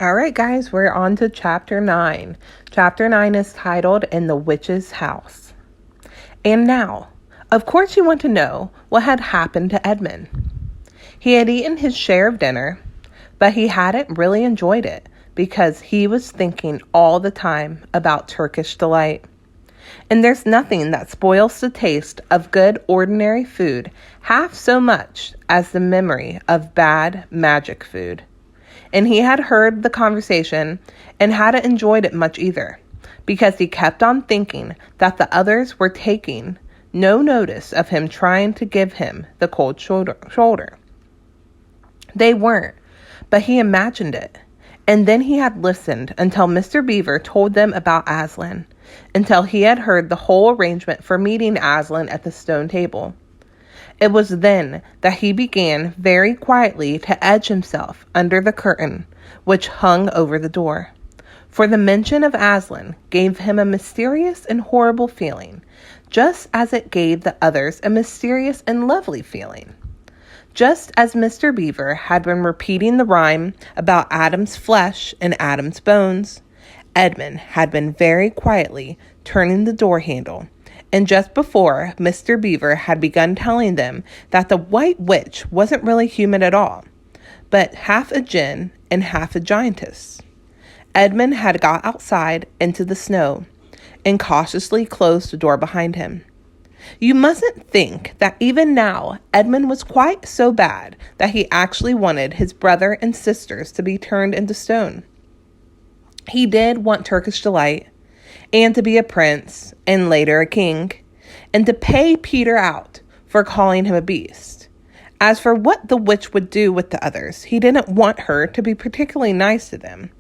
All right, guys, we're on to chapter 9. Chapter 9 is titled In the Witch's House. And now, of course you want to know what had happened to Edmund. He had eaten his share of dinner, but he hadn't really enjoyed it because he was thinking all the time about Turkish delight. And there's nothing that spoils the taste of good ordinary food half so much as the memory of bad magic food. And he had heard the conversation and hadn't enjoyed it much either, because he kept on thinking that the others were taking no notice of him trying to give him the cold shoulder. They weren't, but he imagined it. And then he had listened until Mr. Beaver told them about Aslan, until he had heard the whole arrangement for meeting Aslan at the stone table. It was then that he began very quietly to edge himself under the curtain which hung over the door. For the mention of Aslan gave him a mysterious and horrible feeling, just as it gave the others a mysterious and lovely feeling. Just as Mr. Beaver had been repeating the rhyme about Adam's flesh and Adam's bones, Edmund had been very quietly turning the door handle. And just before Mr. Beaver had begun telling them that the White Witch wasn't really human at all, but half a djinn and half a giantess, Edmund had got outside into the snow and cautiously closed the door behind him. You mustn't think that even now Edmund was quite so bad that he actually wanted his brother and sisters to be turned into stone. He did want Turkish delight, and to be a prince, and later a king, and to pay Peter out for calling him a beast. As for what the witch would do with the others, he didn't want her to be particularly nice to them,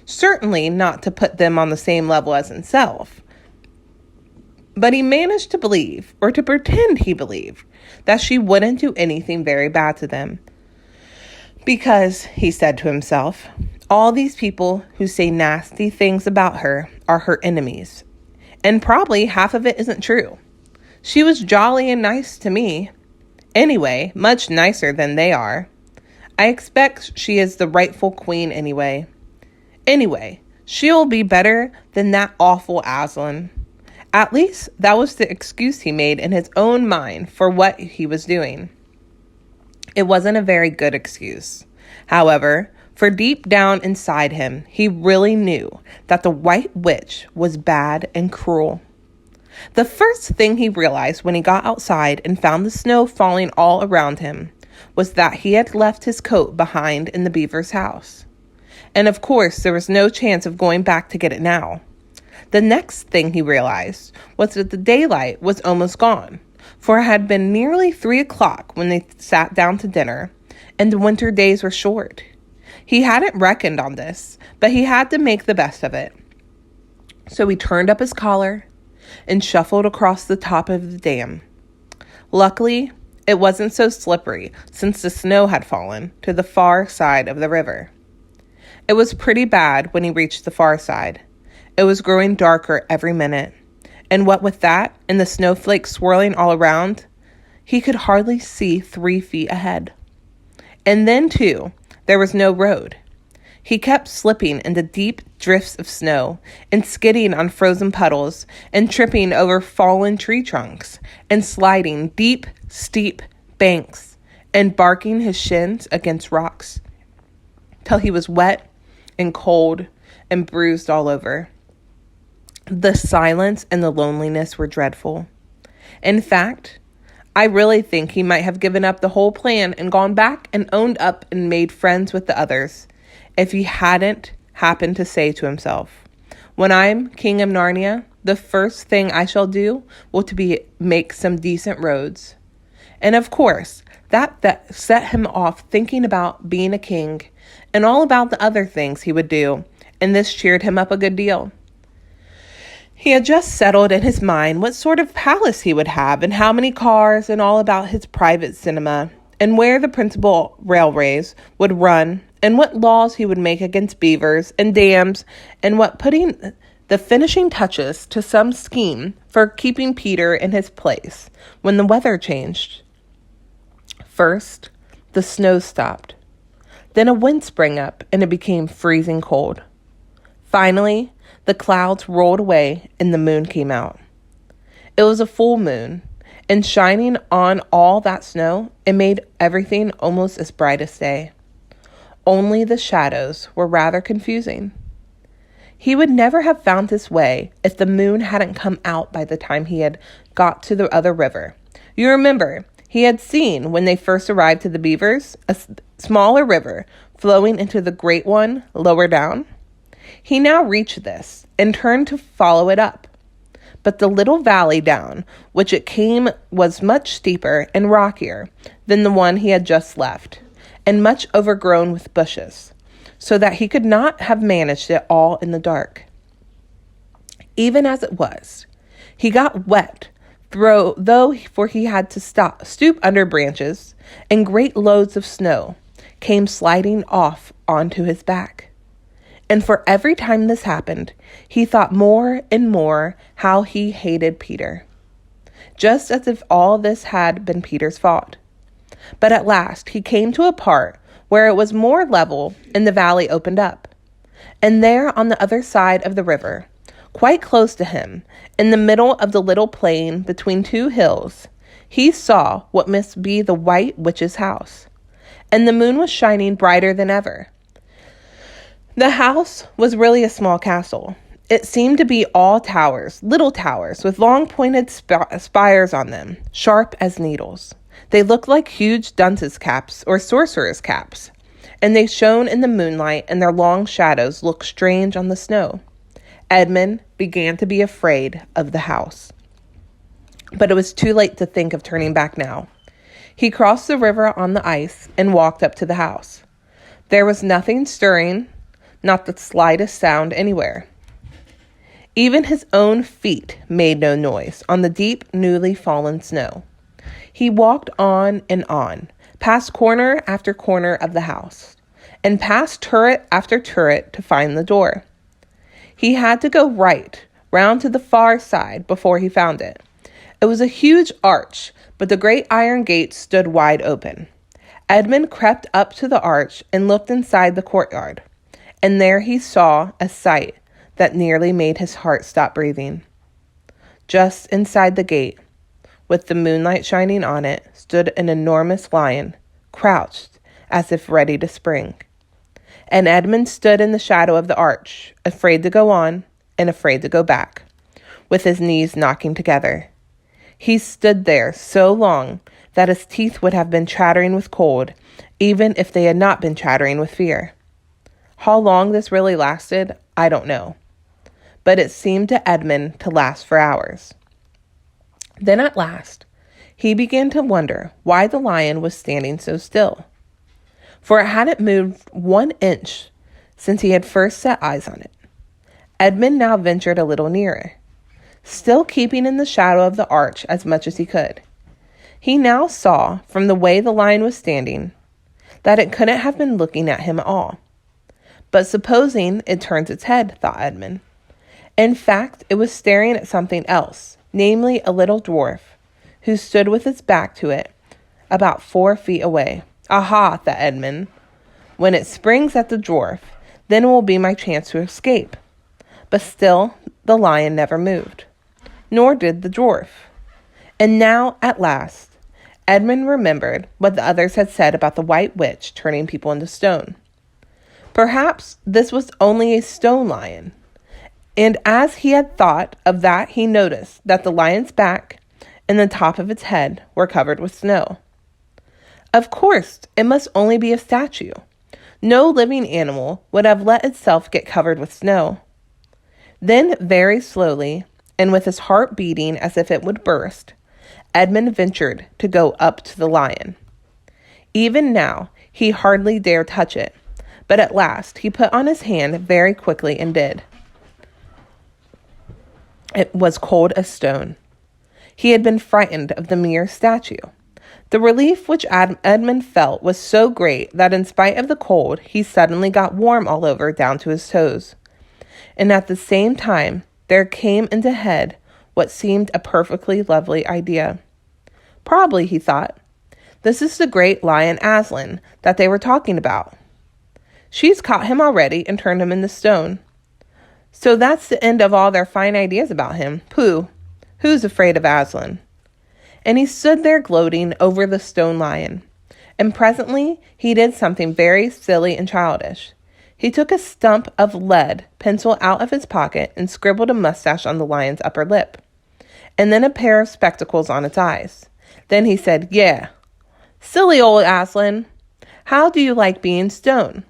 certainly not to put them on the same level as himself. But he managed to believe, or to pretend he believed, that she wouldn't do anything very bad to them. Because, he said to himself, all these people who say nasty things about her are her enemies. And probably half of it isn't true. She was jolly and nice to me. Anyway, much nicer than they are. I expect she is the rightful queen anyway. Anyway, she'll be better than that awful Aslan. At least that was the excuse he made in his own mind for what he was doing. It wasn't a very good excuse. However, for deep down inside him, he really knew that the White Witch was bad and cruel. The first thing he realized when he got outside and found the snow falling all around him was that he had left his coat behind in the beaver's house. And of course, there was no chance of going back to get it now. The next thing he realized was that the daylight was almost gone, for it had been nearly 3 o'clock when they sat down to dinner, and the winter days were short. He hadn't reckoned on this, but he had to make the best of it. So he turned up his collar and shuffled across the top of the dam. Luckily, it wasn't so slippery since the snow had fallen to the far side of the river. It was pretty bad when he reached the far side. It was growing darker every minute, and what with that and the snowflakes swirling all around, he could hardly see 3 feet ahead. And then, too, there was no road. He kept slipping into deep drifts of snow and skidding on frozen puddles and tripping over fallen tree trunks and sliding deep, steep banks and barking his shins against rocks till he was wet and cold and bruised all over. The silence and the loneliness were dreadful. In fact, I really think he might have given up the whole plan and gone back and owned up and made friends with the others if he hadn't happened to say to himself, when I'm king of Narnia, the first thing I shall do will to be make some decent roads. And of course, that set him off thinking about being a king and all about the other things he would do, and this cheered him up a good deal. He had just settled in his mind what sort of palace he would have and how many cars and all about his private cinema and where the principal railways would run and what laws he would make against beavers and dams and what putting the finishing touches to some scheme for keeping Peter in his place when the weather changed. First, the snow stopped. Then a wind sprang up, and it became freezing cold. Finally, the clouds rolled away, and the moon came out. It was a full moon, and shining on all that snow, it made everything almost as bright as day. Only the shadows were rather confusing. He would never have found his way if the moon hadn't come out by the time he had got to the other river. You remember, he had seen, when they first arrived to the beavers, a smaller river flowing into the great one lower down. He now reached this and turned to follow it up. But the little valley down which it came was much steeper and rockier than the one he had just left, and much overgrown with bushes, so that he could not have managed it all in the dark. Even as it was, he got wet, for he had to stoop under branches, and great loads of snow came sliding off onto his back. And for every time this happened, he thought more and more how he hated Peter, just as if all this had been Peter's fault. But at last he came to a part where it was more level and the valley opened up. And there on the other side of the river, quite close to him, in the middle of the little plain between two hills, he saw what must be the White Witch's house. And the moon was shining brighter than ever. The house was really a small castle. It seemed to be all towers, little towers, with long pointed spires on them, sharp as needles. They looked like huge dunce's caps or sorcerer's caps, and they shone in the moonlight, and their long shadows looked strange on the snow. Edmund began to be afraid of the house. But it was too late to think of turning back now. He crossed the river on the ice and walked up to the house. There was nothing stirring, not the slightest sound anywhere. Even his own feet made no noise on the deep, newly fallen snow. He walked on and on, past corner after corner of the house, and past turret after turret to find the door. He had to go right round to the far side before he found it. It was a huge arch, but the great iron gate stood wide open. Edmund crept up to the arch and looked inside the courtyard. And there he saw a sight that nearly made his heart stop breathing. Just inside the gate, with the moonlight shining on it, stood an enormous lion, crouched as if ready to spring. And Edmund stood in the shadow of the arch, afraid to go on and afraid to go back, with his knees knocking together. He stood there so long that his teeth would have been chattering with cold, even if they had not been chattering with fear. How long this really lasted, I don't know, but it seemed to Edmund to last for hours. Then at last, he began to wonder why the lion was standing so still, for it hadn't moved 1 inch since he had first set eyes on it. Edmund now ventured a little nearer, still keeping in the shadow of the arch as much as he could. He now saw, from the way the lion was standing, that it couldn't have been looking at him at all. But supposing it turns its head, thought Edmund. In fact, it was staring at something else, namely a little dwarf, who stood with its back to it, about 4 feet away. Aha, thought Edmund. When it springs at the dwarf, then it will be my chance to escape. But still, the lion never moved, nor did the dwarf. And now, at last, Edmund remembered what the others had said about the White Witch turning people into stone. Perhaps this was only a stone lion, and as he had thought of that, he noticed that the lion's back and the top of its head were covered with snow. Of course, it must only be a statue. No living animal would have let itself get covered with snow. Then, very slowly, and with his heart beating as if it would burst, Edmund ventured to go up to the lion. Even now, he hardly dared touch it, but at last he put on his hand very quickly and did. It was cold as stone. He had been frightened of the mere statue. The relief which Edmund felt was so great that in spite of the cold, he suddenly got warm all over down to his toes. And at the same time, there came into head what seemed a perfectly lovely idea. Probably, he thought, this is the great lion Aslan that they were talking about. She's caught him already and turned him into stone. So that's the end of all their fine ideas about him. Pooh! Who's afraid of Aslan? And he stood there gloating over the stone lion. And presently he did something very silly and childish. He took a stump of lead pencil out of his pocket and scribbled a mustache on the lion's upper lip, and then a pair of spectacles on its eyes. Then he said, "Yeah, silly old Aslan, how do you like being stone?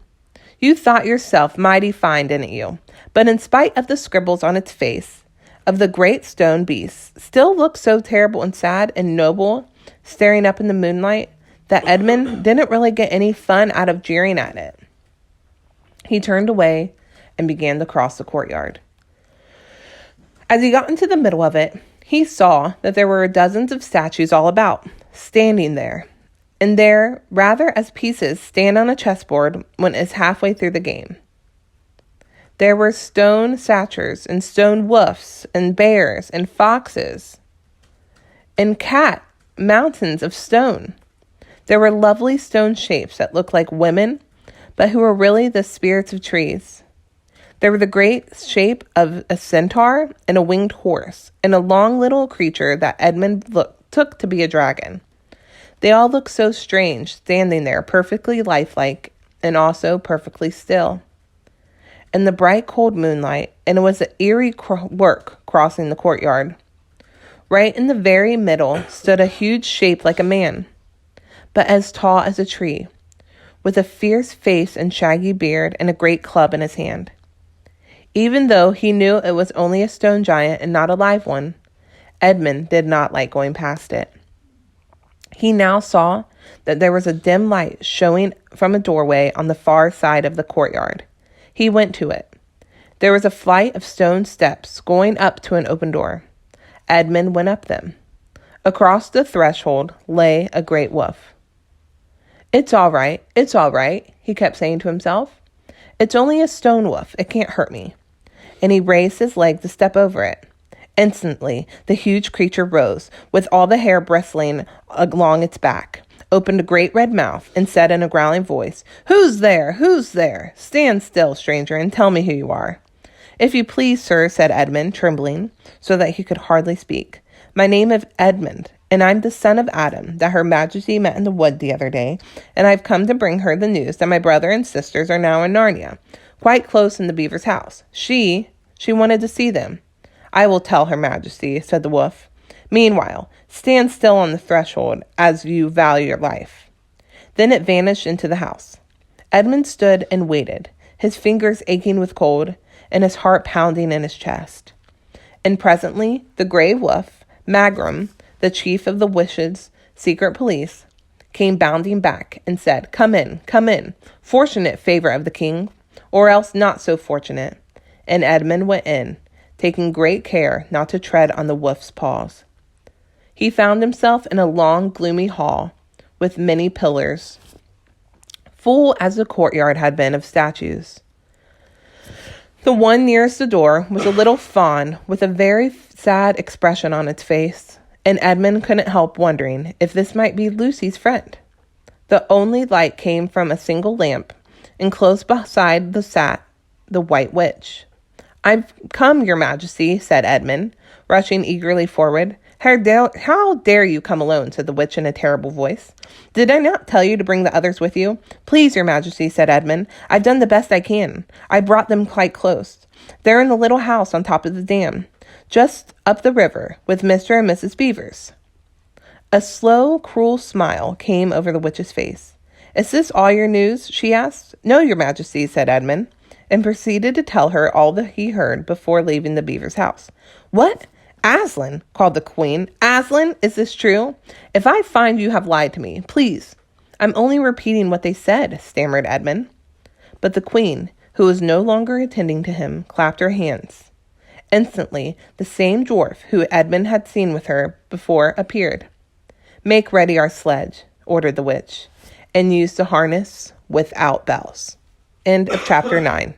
You thought yourself mighty fine, didn't you? But in spite of the scribbles on its face, of the great stone beast still looked so terrible and sad and noble, staring up in the moonlight, that Edmund didn't really get any fun out of jeering at it." He turned away and began to cross the courtyard. As he got into the middle of it, he saw that there were dozens of statues all about, standing there, and there, rather as pieces stand on a chessboard when it's halfway through the game. There were stone satyrs and stone wolves and bears and foxes and mountains of stone. There were lovely stone shapes that looked like women, but who were really the spirits of trees. There were the great shape of a centaur and a winged horse, and a long little creature that Edmund took to be a dragon. They all looked so strange, standing there perfectly lifelike and also perfectly still. In the bright cold moonlight, and it was an eerie work crossing the courtyard. Right in the very middle stood a huge shape like a man, but as tall as a tree, with a fierce face and shaggy beard and a great club in his hand. Even though he knew it was only a stone giant and not a live one, Edmund did not like going past it. He now saw that there was a dim light showing from a doorway on the far side of the courtyard. He went to it. There was a flight of stone steps going up to an open door. Edmund went up them. Across the threshold lay a great wolf. It's all right, he kept saying to himself. It's only a stone wolf, it can't hurt me. And he raised his leg to step over it. Instantly, the huge creature rose, with all the hair bristling along its back, opened a great red mouth, and said in a growling voice, "Who's there? Who's there? Stand still, stranger, and tell me who you are." "If you please, sir," said Edmund, trembling, so that he could hardly speak. "My name is Edmund, and I'm the son of Adam that Her Majesty met in the wood the other day, and I've come to bring her the news that my brother and sisters are now in Narnia, quite close in the beaver's house. She wanted to see them." "I will tell Her Majesty," said the wolf. "Meanwhile, stand still on the threshold as you value your life." Then it vanished into the house. Edmund stood and waited, his fingers aching with cold and his heart pounding in his chest. And presently the gray wolf, Magrum, the chief of the witches' secret police, came bounding back and said, come in, fortunate favor of the king, or else not so fortunate." And Edmund went in, taking great care not to tread on the wolf's paws. He found himself in a long, gloomy hall with many pillars, full as the courtyard had been of statues. The one nearest the door was a little fawn with a very sad expression on its face, and Edmund couldn't help wondering if this might be Lucy's friend. The only light came from a single lamp, and close beside sat the White Witch. "I've come, Your Majesty," said Edmund, rushing eagerly forward. How dare you come alone?" said the witch in a terrible voice. "Did I not tell you to bring the others with you?" "Please, Your Majesty," said Edmund. "I've done the best I can. I brought them quite close. They're in the little house on top of the dam, just up the river, with Mr. and Mrs. Beavers." A slow, cruel smile came over the witch's face. "Is this all your news?" she asked. "No, Your Majesty," said Edmund, and proceeded to tell her all that he heard before leaving the beaver's house. "What? Aslan!" called the queen. "Aslan, is this true? If I find you have lied to me, please." "I'm only repeating what they said," stammered Edmund. But the queen, who was no longer attending to him, clapped her hands. Instantly, the same dwarf who Edmund had seen with her before appeared. "Make ready our sledge," ordered the witch, "and use the harness without bells." End of chapter 9.